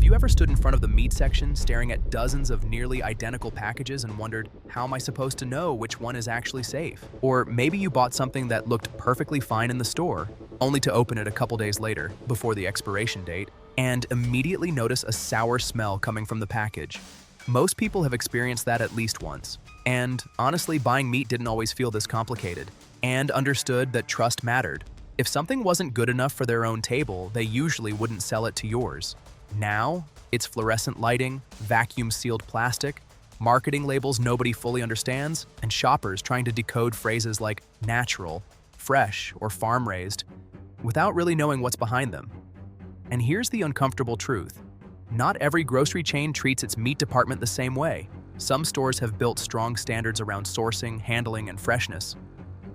you ever stood in front of the meat section staring at dozens of nearly identical packages and wondered, how am I supposed to know which one is actually safe? Or maybe you bought something that looked perfectly fine in the store, only to open it a couple days later, before the expiration date, and immediately notice a sour smell coming from the package. Most people have experienced that at least once. And honestly, buying meat didn't always feel this complicated, and understood that trust mattered. If something wasn't good enough for their own table, they usually wouldn't sell it to yours. Now, it's fluorescent lighting, vacuum-sealed plastic, marketing labels nobody fully understands, and shoppers trying to decode phrases like natural, fresh, or farm-raised without really knowing what's behind them. And here's the uncomfortable truth. Not every grocery chain treats its meat department the same way. Some stores have built strong standards around sourcing, handling, and freshness.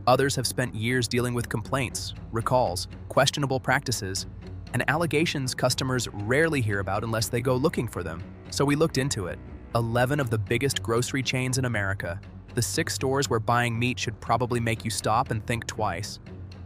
Others have spent years dealing with complaints, recalls, questionable practices, and allegations customers rarely hear about unless they go looking for them. So we looked into it. 11 of the biggest grocery chains in America, the 6 stores where buying meat should probably make you stop and think twice,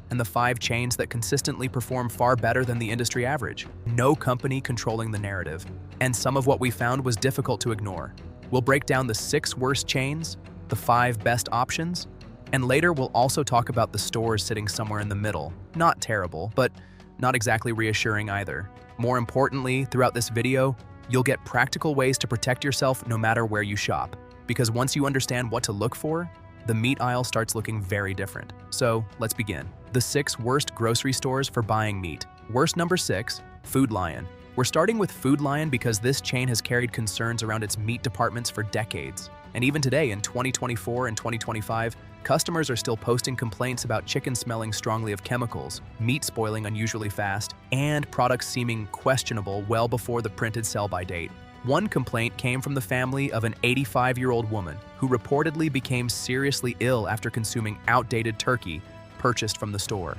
and the 5 chains that consistently perform far better than the industry average. No company controlling the narrative, and some of what we found was difficult to ignore. We'll break down the 6 worst chains, the 5 best options, and later we'll also talk about the stores sitting somewhere in the middle. Not terrible, but not exactly reassuring either. More importantly, throughout this video, you'll get practical ways to protect yourself no matter where you shop. Because once you understand what to look for, the meat aisle starts looking very different. So let's begin. The 6 worst grocery stores for buying meat. Worst number 6, Food Lion. We're starting with Food Lion because this chain has carried concerns around its meat departments for decades. And even today, in 2024 and 2025, customers are still posting complaints about chicken smelling strongly of chemicals, meat spoiling unusually fast, and products seeming questionable well before the printed sell-by date. One complaint came from the family of an 85-year-old woman who reportedly became seriously ill after consuming outdated turkey purchased from the store.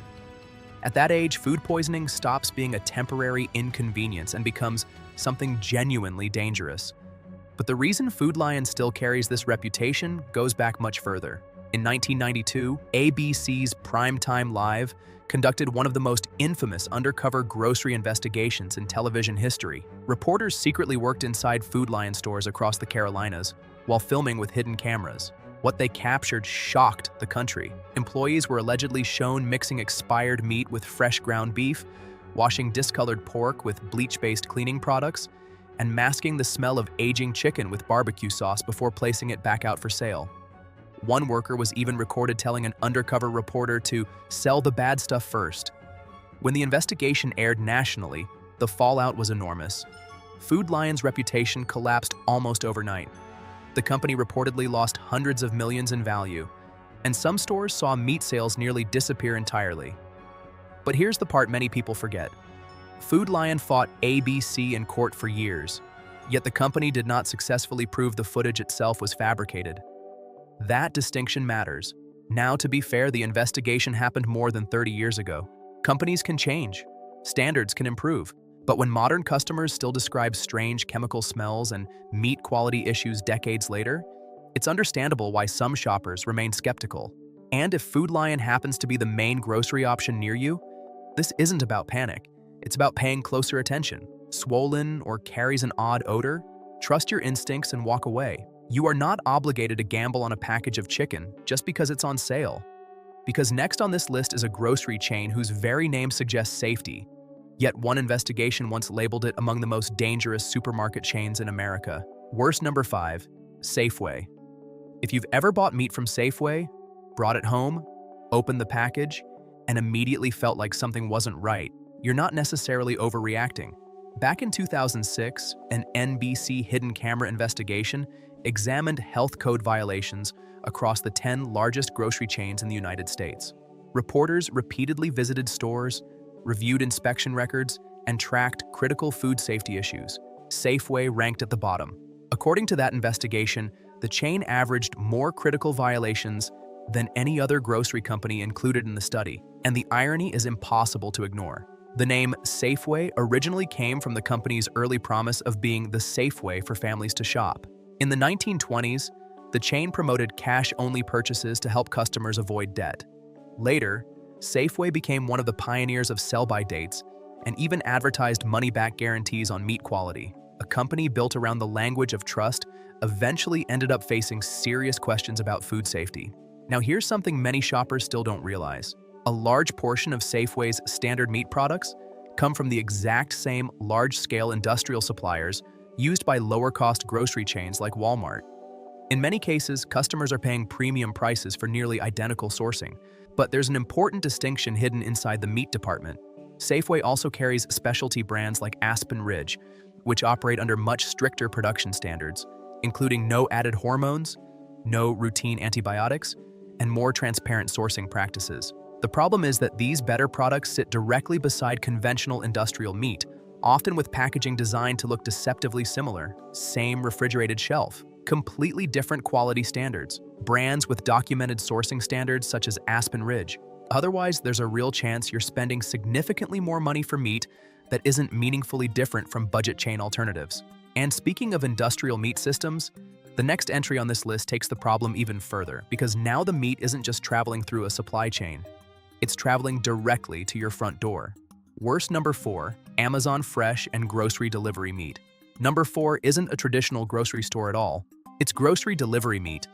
At that age, food poisoning stops being a temporary inconvenience and becomes something genuinely dangerous. But the reason Food Lion still carries this reputation goes back much further. In 1992, ABC's Primetime Live conducted one of the most infamous undercover grocery investigations in television history. Reporters secretly worked inside Food Lion stores across the Carolinas while filming with hidden cameras. What they captured shocked the country. Employees were allegedly shown mixing expired meat with fresh ground beef, washing discolored pork with bleach-based cleaning products, and masking the smell of aging chicken with barbecue sauce before placing it back out for sale. One worker was even recorded telling an undercover reporter to sell the bad stuff first. When the investigation aired nationally, the fallout was enormous. Food Lion's reputation collapsed almost overnight. The company reportedly lost hundreds of millions in value, and some stores saw meat sales nearly disappear entirely. But here's the part many people forget. Food Lion fought ABC in court for years, yet the company did not successfully prove the footage itself was fabricated. That distinction matters. Now, to be fair, the investigation happened more than 30 years ago. Companies can change. Standards can improve. But when modern customers still describe strange chemical smells and meat quality issues decades later, it's understandable why some shoppers remain skeptical. And if Food Lion happens to be the main grocery option near you, this isn't about panic. It's about paying closer attention. Swollen or carries an odd odor? Trust your instincts and walk away. You are not obligated to gamble on a package of chicken just because it's on sale. Because next on this list is a grocery chain whose very name suggests safety. Yet one investigation once labeled it among the most dangerous supermarket chains in America. Worst number 5, Safeway. If you've ever bought meat from Safeway, brought it home, opened the package, and immediately felt like something wasn't right, you're not necessarily overreacting. Back in 2006, an NBC hidden camera investigation examined health code violations across the 10 largest grocery chains in the United States. Reporters repeatedly visited stores, reviewed inspection records, and tracked critical food safety issues. Safeway ranked at the bottom. According to that investigation, the chain averaged more critical violations than any other grocery company included in the study, and the irony is impossible to ignore. The name Safeway originally came from the company's early promise of being the safe way for families to shop. In the 1920s, the chain promoted cash-only purchases to help customers avoid debt. Later, Safeway became one of the pioneers of sell-by dates and even advertised money-back guarantees on meat quality. A company built around the language of trust eventually ended up facing serious questions about food safety. Now here's something many shoppers still don't realize. A large portion of Safeway's standard meat products come from the exact same large-scale industrial suppliers used by lower-cost grocery chains like Walmart. In many cases, customers are paying premium prices for nearly identical sourcing, but there's an important distinction hidden inside the meat department. Safeway also carries specialty brands like Aspen Ridge, which operate under much stricter production standards, including no added hormones, no routine antibiotics, and more transparent sourcing practices. The problem is that these better products sit directly beside conventional industrial meat, often with packaging designed to look deceptively similar. Same refrigerated shelf, completely different quality standards, brands with documented sourcing standards such as Aspen Ridge. Otherwise, there's a real chance you're spending significantly more money for meat that isn't meaningfully different from budget chain alternatives. And speaking of industrial meat systems, the next entry on this list takes the problem even further, because now the meat isn't just traveling through a supply chain, it's traveling directly to your front door. Worst number 4, Amazon fresh and grocery delivery meat. Number 4 isn't a traditional grocery store at all. It's grocery delivery meat.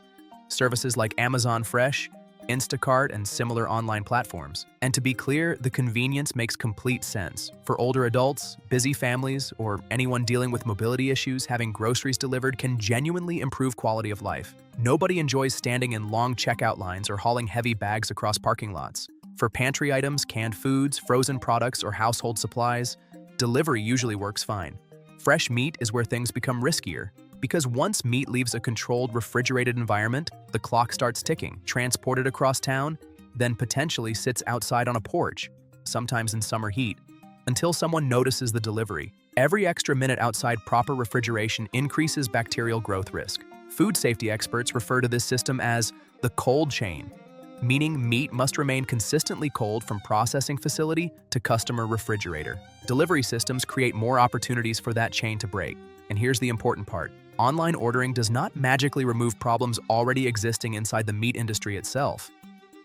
Services like Amazon Fresh, Instacart, and similar online platforms. And to be clear, the convenience makes complete sense. For older adults, busy families, or anyone dealing with mobility issues, having groceries delivered can genuinely improve quality of life. Nobody enjoys standing in long checkout lines or hauling heavy bags across parking lots. For pantry items, canned foods, frozen products, or household supplies, delivery usually works fine. Fresh meat is where things become riskier, because once meat leaves a controlled refrigerated environment, the clock starts ticking, transported across town, then potentially sits outside on a porch, sometimes in summer heat, until someone notices the delivery. Every extra minute outside proper refrigeration increases bacterial growth risk. Food safety experts refer to this system as the cold chain, meaning meat must remain consistently cold from processing facility to customer refrigerator. Delivery systems create more opportunities for that chain to break. And here's the important part. Online ordering does not magically remove problems already existing inside the meat industry itself.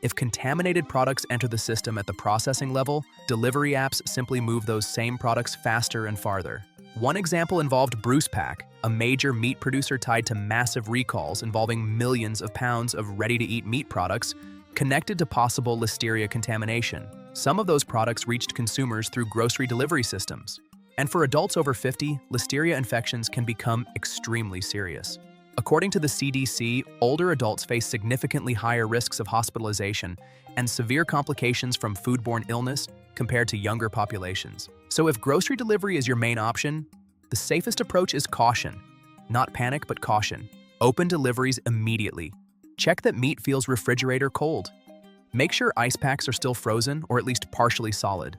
If contaminated products enter the system at the processing level, delivery apps simply move those same products faster and farther. One example involved Bruce Pack, a major meat producer tied to massive recalls involving millions of pounds of ready-to-eat meat products connected to possible listeria contamination. Some of those products reached consumers through grocery delivery systems. And for adults over 50, listeria infections can become extremely serious. According to the CDC, older adults face significantly higher risks of hospitalization and severe complications from foodborne illness compared to younger populations. So if grocery delivery is your main option, the safest approach is caution. Not panic, but caution. Open deliveries immediately. Check that meat feels refrigerator cold. Make sure ice packs are still frozen or at least partially solid.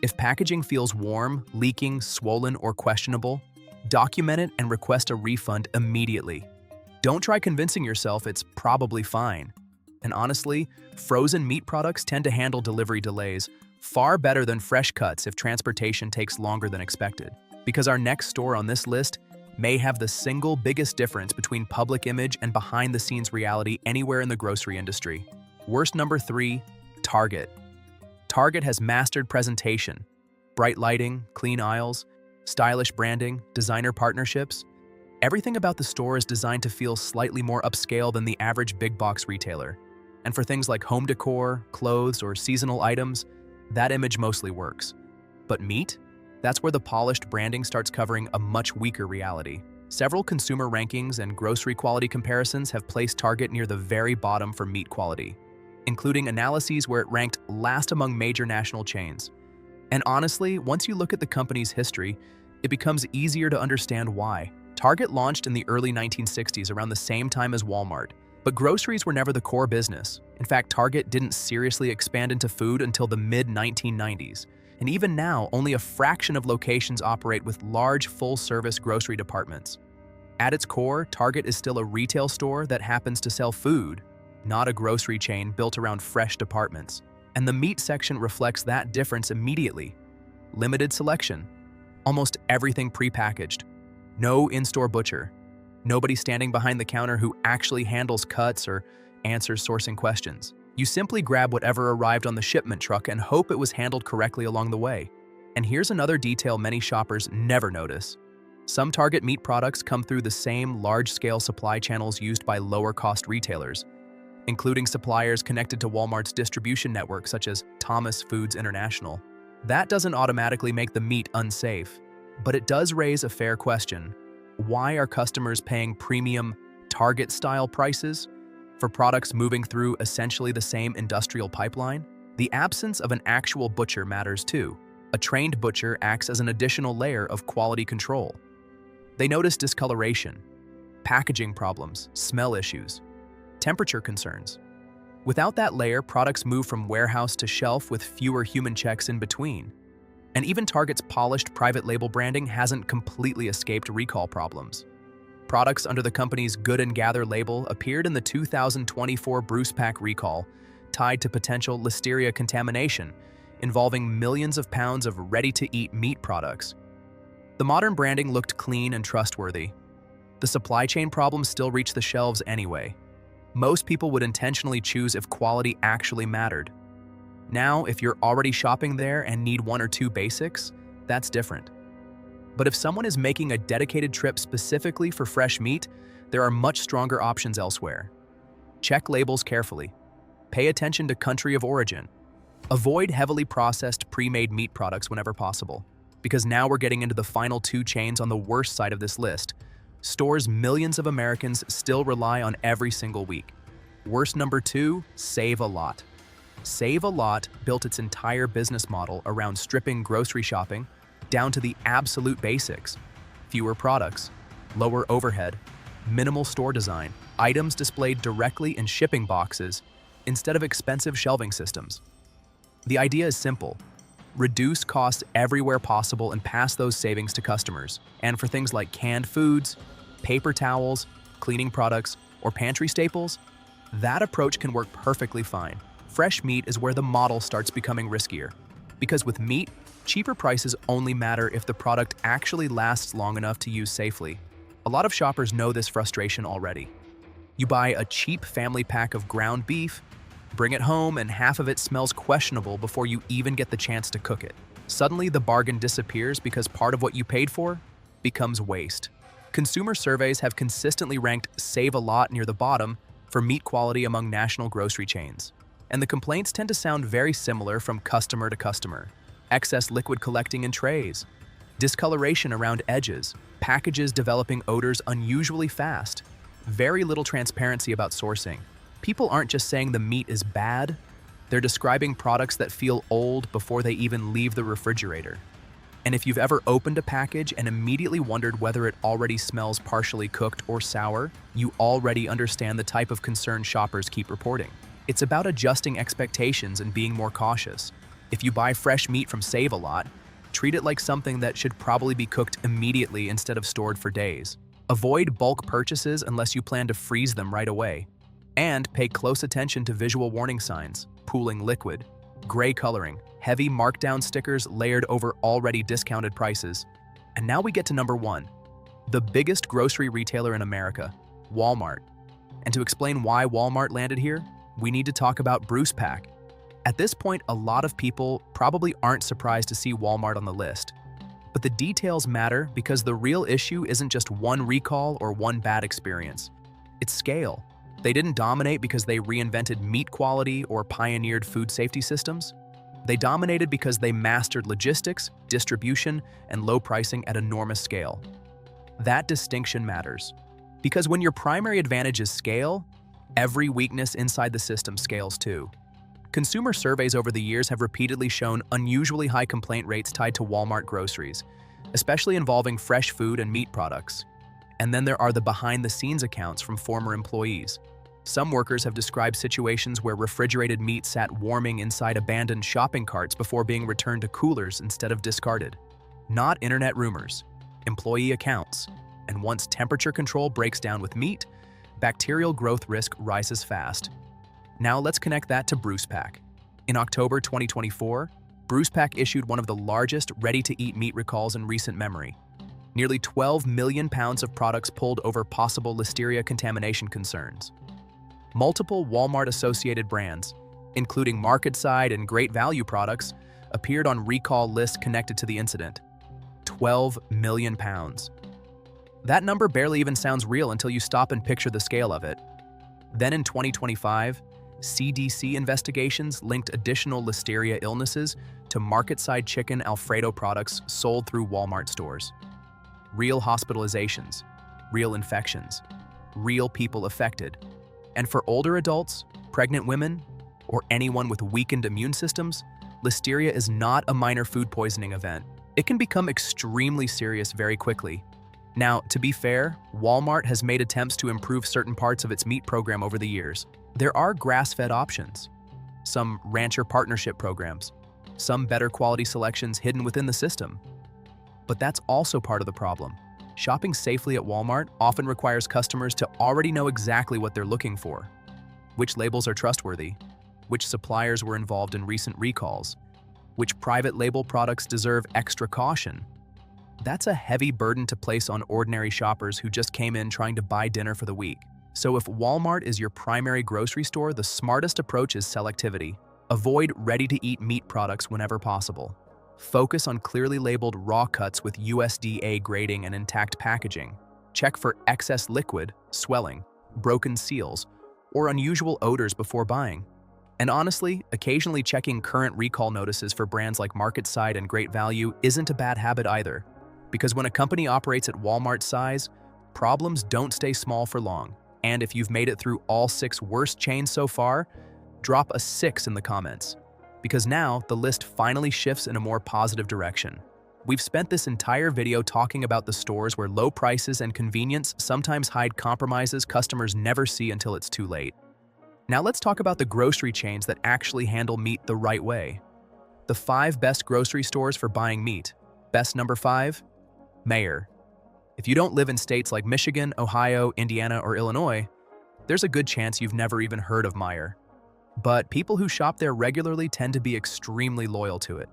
If packaging feels warm, leaking, swollen, or questionable, document it and request a refund immediately. Don't try convincing yourself it's probably fine. And honestly, frozen meat products tend to handle delivery delays far better than fresh cuts if transportation takes longer than expected. Because our next store on this list may have the single biggest difference between public image and behind-the-scenes reality anywhere in the grocery industry. Worst number 3, Target. Target has mastered presentation, bright lighting, clean aisles, stylish branding, designer partnerships. Everything about the store is designed to feel slightly more upscale than the average big box retailer. And for things like home decor, clothes, or seasonal items, that image mostly works. But meat? That's where the polished branding starts covering a much weaker reality. Several consumer rankings and grocery quality comparisons have placed Target near the very bottom for meat quality, including analyses where it ranked last among major national chains. And honestly, once you look at the company's history, it becomes easier to understand why. Target launched in the early 1960s around the same time as Walmart, but groceries were never the core business. In fact, Target didn't seriously expand into food until the mid-1990s. And even now, only a fraction of locations operate with large, full-service grocery departments. At its core, Target is still a retail store that happens to sell food, not a grocery chain built around fresh departments. And the meat section reflects that difference immediately. Limited selection. Almost everything prepackaged. No in-store butcher. Nobody standing behind the counter who actually handles cuts or answers sourcing questions. You simply grab whatever arrived on the shipment truck and hope it was handled correctly along the way. And here's another detail many shoppers never notice. Some Target meat products come through the same large-scale supply channels used by lower-cost retailers, including suppliers connected to Walmart's distribution network such as Thomas Foods International. That doesn't automatically make the meat unsafe, but it does raise a fair question. Why are customers paying premium, Target-style prices for products moving through essentially the same industrial pipeline? The absence of an actual butcher matters too. A trained butcher acts as an additional layer of quality control. They notice discoloration, packaging problems, smell issues, temperature concerns. Without that layer, products move from warehouse to shelf with fewer human checks in between. And even Target's polished private label branding hasn't completely escaped recall problems. Products under the company's Good and Gather label appeared in the 2024 Bruce Pack recall, tied to potential listeria contamination, involving millions of pounds of ready-to-eat meat products. The modern branding looked clean and trustworthy. The supply chain problems still reached the shelves anyway. Most people would intentionally choose if quality actually mattered. Now, if you're already shopping there and need one or two basics, that's different. But if someone is making a dedicated trip specifically for fresh meat, there are much stronger options elsewhere. Check labels carefully. Pay attention to country of origin. Avoid heavily processed pre-made meat products whenever possible, because now we're getting into the final two chains on the worst side of this list. Stores millions of Americans still rely on every single week. Worst number 2, Save a Lot. Save a Lot built its entire business model around stripping grocery shopping down to the absolute basics. Fewer products, lower overhead, minimal store design, items displayed directly in shipping boxes instead of expensive shelving systems. The idea is simple. Reduce costs everywhere possible and pass those savings to customers. And for things like canned foods, paper towels, cleaning products, or pantry staples, that approach can work perfectly fine. Fresh meat is where the model starts becoming riskier. Because with meat, cheaper prices only matter if the product actually lasts long enough to use safely. A lot of shoppers know this frustration already. You buy a cheap family pack of ground beef, bring it home, and half of it smells questionable before you even get the chance to cook it. Suddenly, the bargain disappears because part of what you paid for becomes waste. Consumer surveys have consistently ranked Save a Lot near the bottom for meat quality among national grocery chains. And the complaints tend to sound very similar from customer to customer. Excess liquid collecting in trays, discoloration around edges, packages developing odors unusually fast, very little transparency about sourcing. People aren't just saying the meat is bad, they're describing products that feel old before they even leave the refrigerator. And if you've ever opened a package and immediately wondered whether it already smells partially cooked or sour, you already understand the type of concern shoppers keep reporting. It's about adjusting expectations and being more cautious. If you buy fresh meat from Save a Lot, treat it like something that should probably be cooked immediately instead of stored for days. Avoid bulk purchases unless you plan to freeze them right away. And pay close attention to visual warning signs, pooling liquid, gray coloring, heavy markdown stickers layered over already discounted prices. And now we get to number 1, the biggest grocery retailer in America, Walmart. And to explain why Walmart landed here, we need to talk about Bruce Pack. At this point, a lot of people probably aren't surprised to see Walmart on the list. But the details matter because the real issue isn't just one recall or one bad experience. It's scale. They didn't dominate because they reinvented meat quality or pioneered food safety systems. They dominated because they mastered logistics, distribution, and low pricing at enormous scale. That distinction matters. Because when your primary advantage is scale, every weakness inside the system scales too. Consumer surveys over the years have repeatedly shown unusually high complaint rates tied to Walmart groceries, especially involving fresh food and meat products. And then there are the behind-the-scenes accounts from former employees. Some workers have described situations where refrigerated meat sat warming inside abandoned shopping carts before being returned to coolers instead of discarded. Not internet rumors, employee accounts. And once temperature control breaks down with meat, bacterial growth risk rises fast. Now let's connect that to Bruce Pack. In October 2024, Bruce Pack issued one of the largest ready-to-eat meat recalls in recent memory. Nearly 12 million pounds of products pulled over possible listeria contamination concerns. Multiple Walmart-associated brands, including Market Side and Great Value products, appeared on recall lists connected to the incident. 12 million pounds. That number barely even sounds real until you stop and picture the scale of it. Then in 2025, CDC investigations linked additional listeria illnesses to market-side chicken Alfredo products sold through Walmart stores. Real hospitalizations, real infections, real people affected. And for older adults, pregnant women, or anyone with weakened immune systems, listeria is not a minor food poisoning event. It can become extremely serious very quickly. Now, to be fair, Walmart has made attempts to improve certain parts of its meat program over the years. There are grass-fed options, some rancher partnership programs, some better quality selections hidden within the system. But that's also part of the problem. Shopping safely at Walmart often requires customers to already know exactly what they're looking for, which labels are trustworthy, which suppliers were involved in recent recalls, which private label products deserve extra caution. That's a heavy burden to place on ordinary shoppers who just came in trying to buy dinner for the week. So if Walmart is your primary grocery store, the smartest approach is selectivity. Avoid ready-to-eat meat products whenever possible. Focus on clearly labeled raw cuts with USDA grading and intact packaging. Check for excess liquid, swelling, broken seals, or unusual odors before buying. And honestly, occasionally checking current recall notices for brands like Market Side and Great Value isn't a bad habit either. Because when a company operates at Walmart size, problems don't stay small for long. And if you've made it through all 6 worst chains so far, drop a 6 in the comments. Because now, the list finally shifts in a more positive direction. We've spent this entire video talking about the stores where low prices and convenience sometimes hide compromises customers never see until it's too late. Now let's talk about the grocery chains that actually handle meat the right way. The 5 best grocery stores for buying meat. Best number 5? Meijer. If you don't live in states like Michigan, Ohio, Indiana, or Illinois, there's a good chance you've never even heard of Meijer. But people who shop there regularly tend to be extremely loyal to it.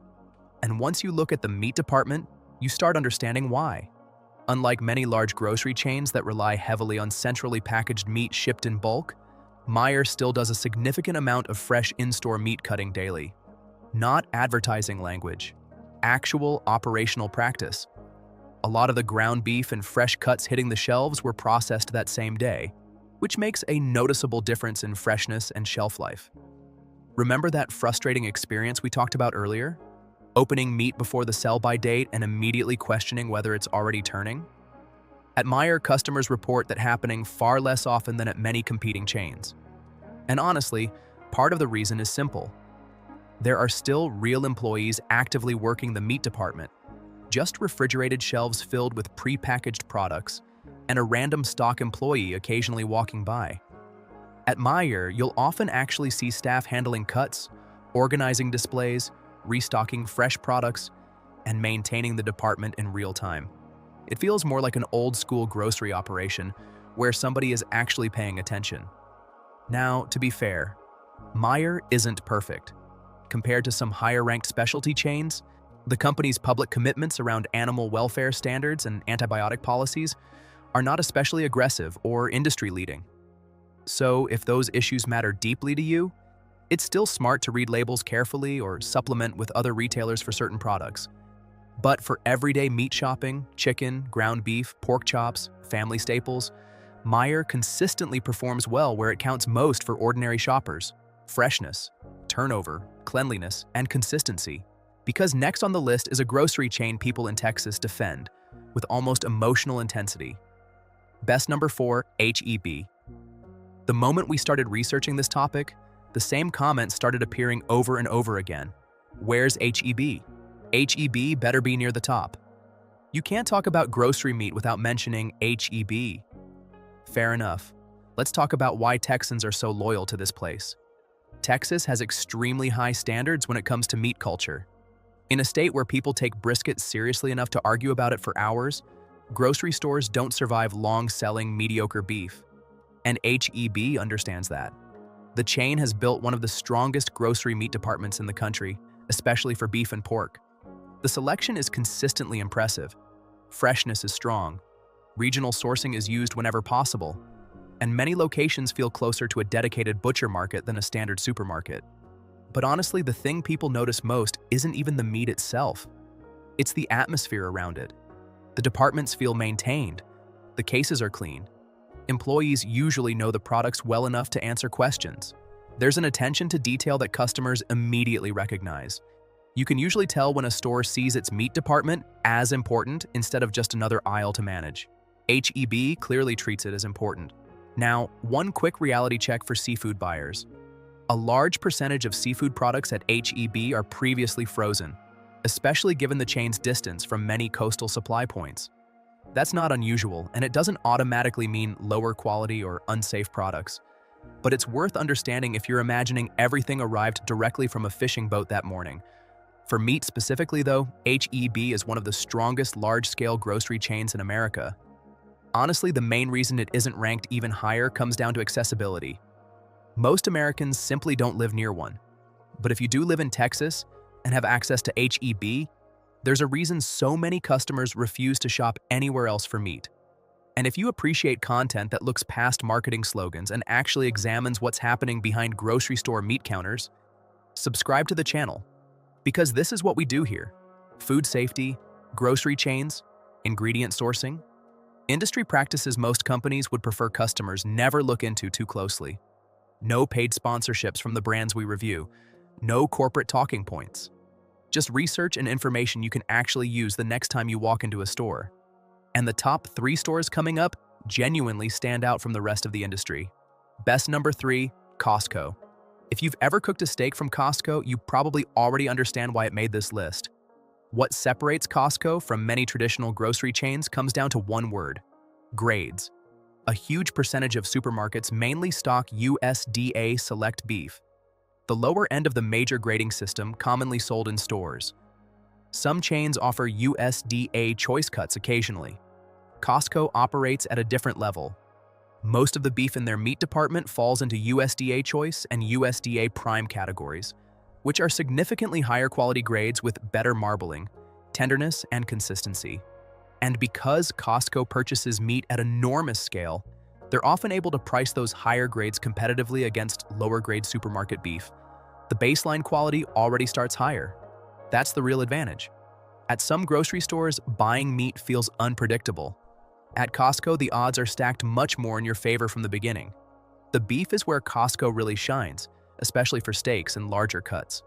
And once you look at the meat department, you start understanding why. Unlike many large grocery chains that rely heavily on centrally packaged meat shipped in bulk, Meijer still does a significant amount of fresh in-store meat cutting daily. Not advertising language, actual operational practice. A lot of the ground beef and fresh cuts hitting the shelves were processed that same day, which makes a noticeable difference in freshness and shelf life. Remember that frustrating experience we talked about earlier? Opening meat before the sell-by date and immediately questioning whether it's already turning? At Meijer, customers report that happening far less often than at many competing chains. And honestly, part of the reason is simple. There are still real employees actively working the meat department, just refrigerated shelves filled with pre-packaged products, and a random stock employee occasionally walking by. At Meijer, you'll often actually see staff handling cuts, organizing displays, restocking fresh products, and maintaining the department in real time. It feels more like an old-school grocery operation where somebody is actually paying attention. Now, to be fair, Meijer isn't perfect. Compared to some higher-ranked specialty chains, the company's public commitments around animal welfare standards and antibiotic policies are not especially aggressive or industry-leading. So, if those issues matter deeply to you, it's still smart to read labels carefully or supplement with other retailers for certain products. But for everyday meat shopping, chicken, ground beef, pork chops, family staples, Meijer consistently performs well where it counts most for ordinary shoppers: freshness, turnover, cleanliness, and consistency. Because next on the list is a grocery chain people in Texas defend with almost emotional intensity. Best number 4, H-E-B. The moment we started researching this topic, the same comments started appearing over and over again. Where's H-E-B? H-E-B better be near the top. You can't talk about grocery meat without mentioning H-E-B. Fair enough. Let's talk about why Texans are so loyal to this place. Texas has extremely high standards when it comes to meat culture. In a state where people take brisket seriously enough to argue about it for hours, grocery stores don't survive long-selling mediocre beef. And H-E-B understands that. The chain has built one of the strongest grocery meat departments in the country, especially for beef and pork. The selection is consistently impressive. Freshness is strong. Regional sourcing is used whenever possible. And many locations feel closer to a dedicated butcher market than a standard supermarket. But honestly, the thing people notice most isn't even the meat itself. It's the atmosphere around it. The departments feel maintained. The cases are clean. Employees usually know the products well enough to answer questions. There's an attention to detail that customers immediately recognize. You can usually tell when a store sees its meat department as important instead of just another aisle to manage. HEB clearly treats it as important. Now, one quick reality check for seafood buyers. A large percentage of seafood products at HEB are previously frozen, especially given the chain's distance from many coastal supply points. That's not unusual, and it doesn't automatically mean lower quality or unsafe products. But it's worth understanding if you're imagining everything arrived directly from a fishing boat that morning. For meat specifically, though, HEB is one of the strongest large-scale grocery chains in America. Honestly, the main reason it isn't ranked even higher comes down to accessibility. Most Americans simply don't live near one. But if you do live in Texas and have access to HEB, there's a reason so many customers refuse to shop anywhere else for meat. And if you appreciate content that looks past marketing slogans and actually examines what's happening behind grocery store meat counters, subscribe to the channel. Because this is what we do here: food safety, grocery chains, ingredient sourcing, industry practices most companies would prefer customers never look into too closely. No paid sponsorships from the brands we review, no corporate talking points. Just research and information you can actually use the next time you walk into a store. And the top 3 stores coming up genuinely stand out from the rest of the industry. Best number 3, Costco. If you've ever cooked a steak from Costco, you probably already understand why it made this list. What separates Costco from many traditional grocery chains comes down to one word: grades. A huge percentage of supermarkets mainly stock USDA select beef, the lower end of the major grading system commonly sold in stores. Some chains offer USDA choice cuts occasionally. Costco operates at a different level. Most of the beef in their meat department falls into USDA choice and USDA prime categories, which are significantly higher quality grades with better marbling, tenderness, and consistency. And because Costco purchases meat at enormous scale, they're often able to price those higher grades competitively against lower grade supermarket beef. The baseline quality already starts higher. That's the real advantage. At some grocery stores, buying meat feels unpredictable. At Costco, the odds are stacked much more in your favor from the beginning. The beef is where Costco really shines, especially for steaks and larger cuts.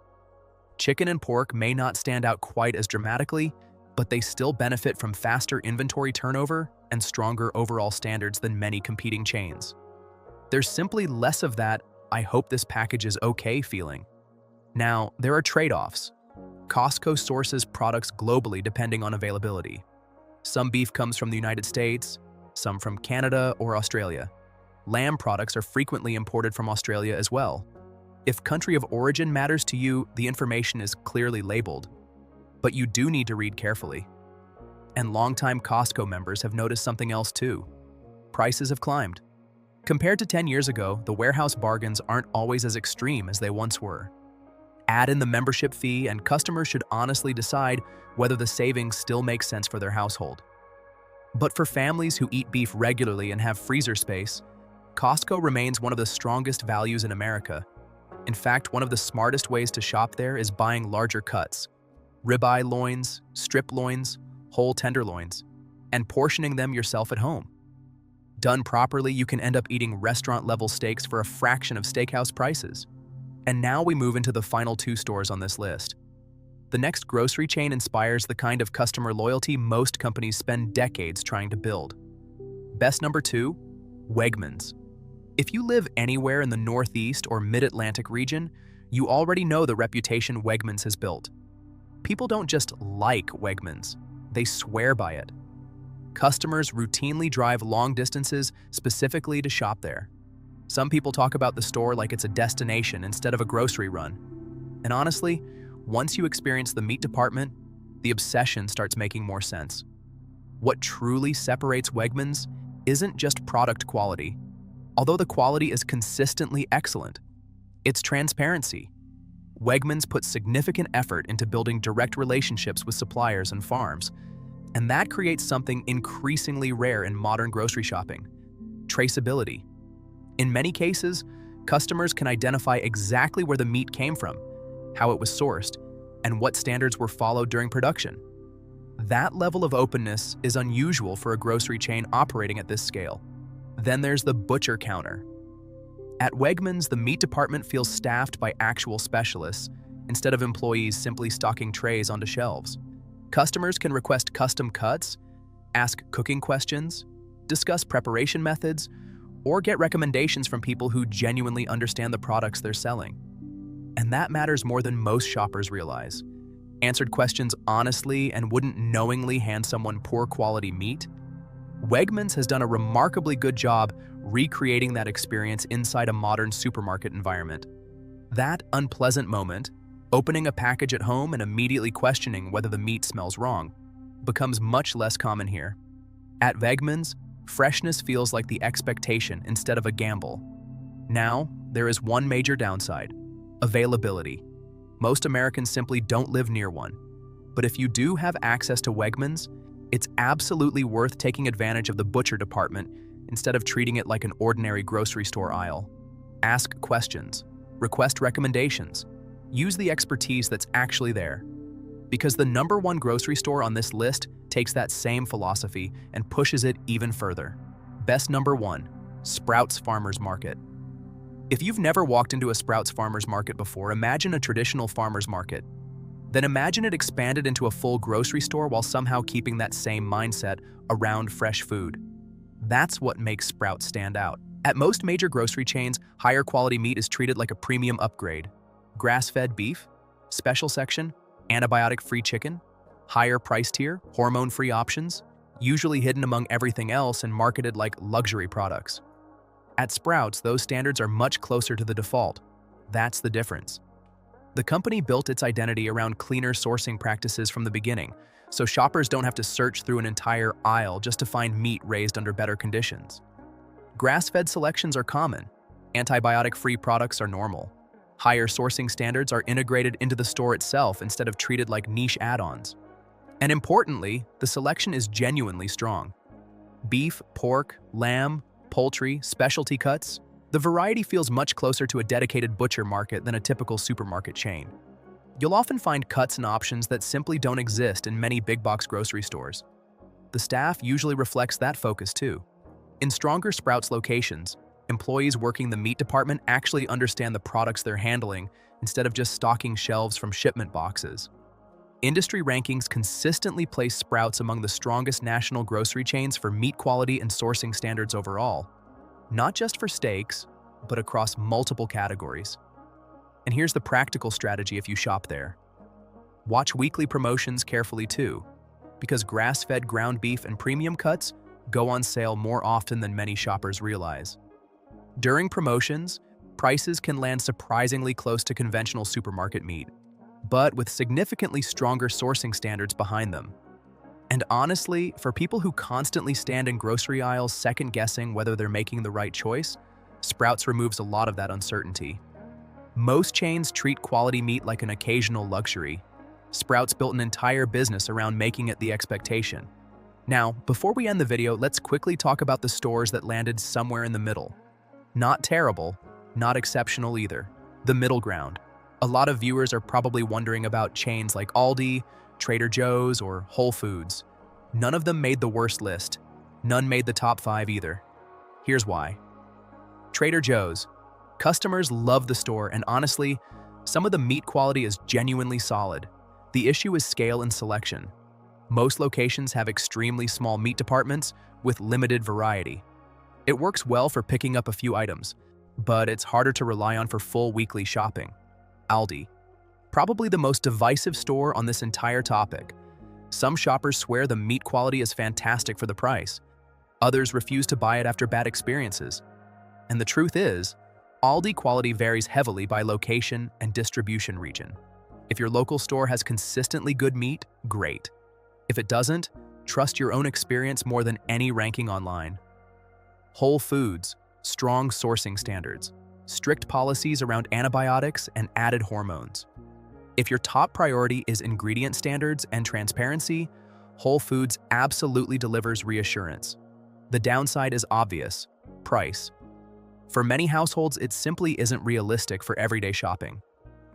Chicken and pork may not stand out quite as dramatically, but they still benefit from faster inventory turnover and stronger overall standards than many competing chains. There's simply less of that "I hope this package is okay" feeling. Now, there are trade-offs. Costco sources products globally depending on availability. Some beef comes from the United States, some from Canada or Australia. Lamb products are frequently imported from Australia as well. If country of origin matters to you, the information is clearly labeled. But you do need to read carefully. And longtime Costco members have noticed something else too. Prices have climbed. Compared to 10 years ago, the warehouse bargains aren't always as extreme as they once were. Add in the membership fee, and customers should honestly decide whether the savings still make sense for their household. But for families who eat beef regularly and have freezer space, Costco remains one of the strongest values in America. In fact, one of the smartest ways to shop there is buying larger cuts: ribeye loins, strip loins, whole tenderloins, and portioning them yourself at home. Done properly, you can end up eating restaurant-level steaks for a fraction of steakhouse prices. And now we move into the final 2 stores on this list. The next grocery chain inspires the kind of customer loyalty most companies spend decades trying to build. Best number 2, Wegmans. If you live anywhere in the Northeast or Mid-Atlantic region, you already know the reputation Wegmans has built. People don't just like Wegmans, they swear by it. Customers routinely drive long distances specifically to shop there. Some people talk about the store like it's a destination instead of a grocery run. And honestly, once you experience the meat department, the obsession starts making more sense. What truly separates Wegmans isn't just product quality, although the quality is consistently excellent. It's transparency. Wegmans puts significant effort into building direct relationships with suppliers and farms, and that creates something increasingly rare in modern grocery shopping: traceability. In many cases, customers can identify exactly where the meat came from, how it was sourced, and what standards were followed during production. That level of openness is unusual for a grocery chain operating at this scale. Then there's the butcher counter. At Wegmans, the meat department feels staffed by actual specialists instead of employees simply stocking trays onto shelves. Customers can request custom cuts, ask cooking questions, discuss preparation methods, or get recommendations from people who genuinely understand the products they're selling. And that matters more than most shoppers realize. Answered questions honestly and wouldn't knowingly hand someone poor quality meat. Wegmans has done a remarkably good job recreating that experience inside a modern supermarket environment. That unpleasant moment, opening a package at home and immediately questioning whether the meat smells wrong, becomes much less common here. At Wegmans, freshness feels like the expectation instead of a gamble. Now, there is one major downside: availability. Most Americans simply don't live near one. But if you do have access to Wegmans, it's absolutely worth taking advantage of the butcher department instead of treating it like an ordinary grocery store aisle. Ask questions, request recommendations, use the expertise that's actually there. Because the #1 grocery store on this list takes that same philosophy and pushes it even further. Best number 1, Sprouts Farmers Market. If you've never walked into a Sprouts Farmers Market before, imagine a traditional farmers market. Then imagine it expanded into a full grocery store while somehow keeping that same mindset around fresh food. That's what makes Sprouts stand out. At most major grocery chains, higher quality meat is treated like a premium upgrade. Grass-fed beef, special section, antibiotic-free chicken, higher price tier, hormone-free options, usually hidden among everything else and marketed like luxury products. At Sprouts, those standards are much closer to the default. That's the difference. The company built its identity around cleaner sourcing practices from the beginning, so shoppers don't have to search through an entire aisle just to find meat raised under better conditions. Grass-fed selections are common. Antibiotic-free products are normal. Higher sourcing standards are integrated into the store itself instead of treated like niche add-ons. And importantly, the selection is genuinely strong. Beef, pork, lamb, poultry, specialty cuts. The variety feels much closer to a dedicated butcher market than a typical supermarket chain. You'll often find cuts and options that simply don't exist in many big-box grocery stores. The staff usually reflects that focus too. In stronger Sprouts locations, employees working the meat department actually understand the products they're handling instead of just stocking shelves from shipment boxes. Industry rankings consistently place Sprouts among the strongest national grocery chains for meat quality and sourcing standards overall, not just for steaks, but across multiple categories. And here's the practical strategy if you shop there. Watch weekly promotions carefully too, because grass-fed ground beef and premium cuts go on sale more often than many shoppers realize. During promotions, prices can land surprisingly close to conventional supermarket meat, but with significantly stronger sourcing standards behind them. And honestly, for people who constantly stand in grocery aisles second-guessing whether they're making the right choice, Sprouts removes a lot of that uncertainty. Most chains treat quality meat like an occasional luxury. Sprouts built an entire business around making it the expectation. Now, before we end the video, let's quickly talk about the stores that landed somewhere in the middle. Not terrible, not exceptional either. The middle ground. A lot of viewers are probably wondering about chains like Aldi, Trader Joe's, or Whole Foods. None of them made the worst list. None made the top 5 either. Here's why. Trader Joe's. Customers love the store, and honestly, some of the meat quality is genuinely solid. The issue is scale and selection. Most locations have extremely small meat departments with limited variety. It works well for picking up a few items, but it's harder to rely on for full weekly shopping. Aldi. Probably the most divisive store on this entire topic. Some shoppers swear the meat quality is fantastic for the price. Others refuse to buy it after bad experiences. And the truth is, Aldi quality varies heavily by location and distribution region. If your local store has consistently good meat, great. If it doesn't, trust your own experience more than any ranking online. Whole Foods, strong sourcing standards, strict policies around antibiotics and added hormones. If your top priority is ingredient standards and transparency, Whole Foods absolutely delivers reassurance. The downside is obvious: price. For many households, it simply isn't realistic for everyday shopping.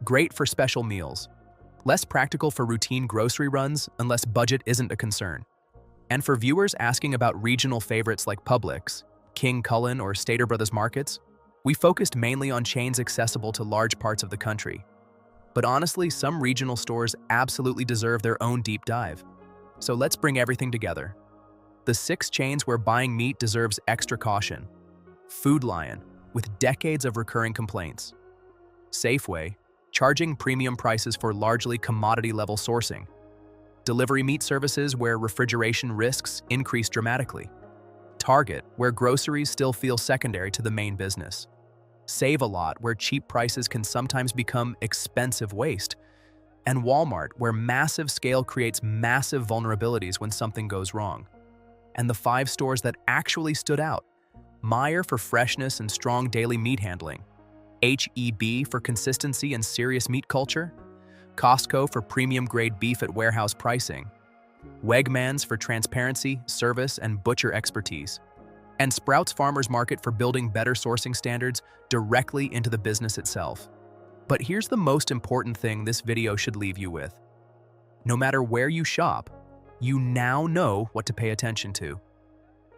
Great for special meals. Less practical for routine grocery runs unless budget isn't a concern. And for viewers asking about regional favorites like Publix, King Cullen, or Stater Brothers markets, we focused mainly on chains accessible to large parts of the country. But honestly, some regional stores absolutely deserve their own deep dive. So let's bring everything together. The 6 chains where buying meat deserves extra caution. Food Lion, with decades of recurring complaints. Safeway, charging premium prices for largely commodity-level sourcing. Delivery meat services where refrigeration risks increase dramatically. Target, where groceries still feel secondary to the main business. Save-A-Lot, where cheap prices can sometimes become expensive waste. And Walmart, where massive scale creates massive vulnerabilities when something goes wrong. And the 5 stores that actually stood out: Meijer for freshness and strong daily meat handling, H-E-B for consistency and serious meat culture, Costco for premium-grade beef at warehouse pricing, Wegmans for transparency, service, and butcher expertise, and Sprouts Farmers Market for building better sourcing standards directly into the business itself. But here's the most important thing this video should leave you with. No matter where you shop, you now know what to pay attention to.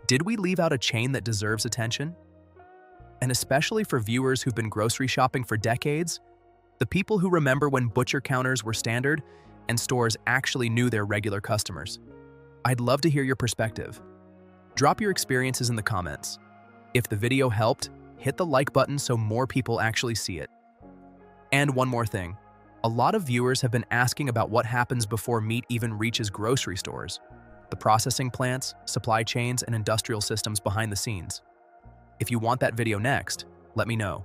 Did we leave out a chain that deserves attention? And especially for viewers who've been grocery shopping for decades, the people who remember when butcher counters were standard and stores actually knew their regular customers. I'd love to hear your perspective. Drop your experiences in the comments. If the video helped, hit the like button so more people actually see it. And one more thing, a lot of viewers have been asking about what happens before meat even reaches grocery stores, the processing plants, supply chains, and industrial systems behind the scenes. If you want that video next, let me know.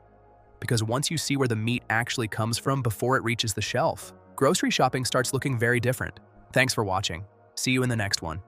Because once you see where the meat actually comes from before it reaches the shelf, grocery shopping starts looking very different. Thanks for watching. See you in the next one.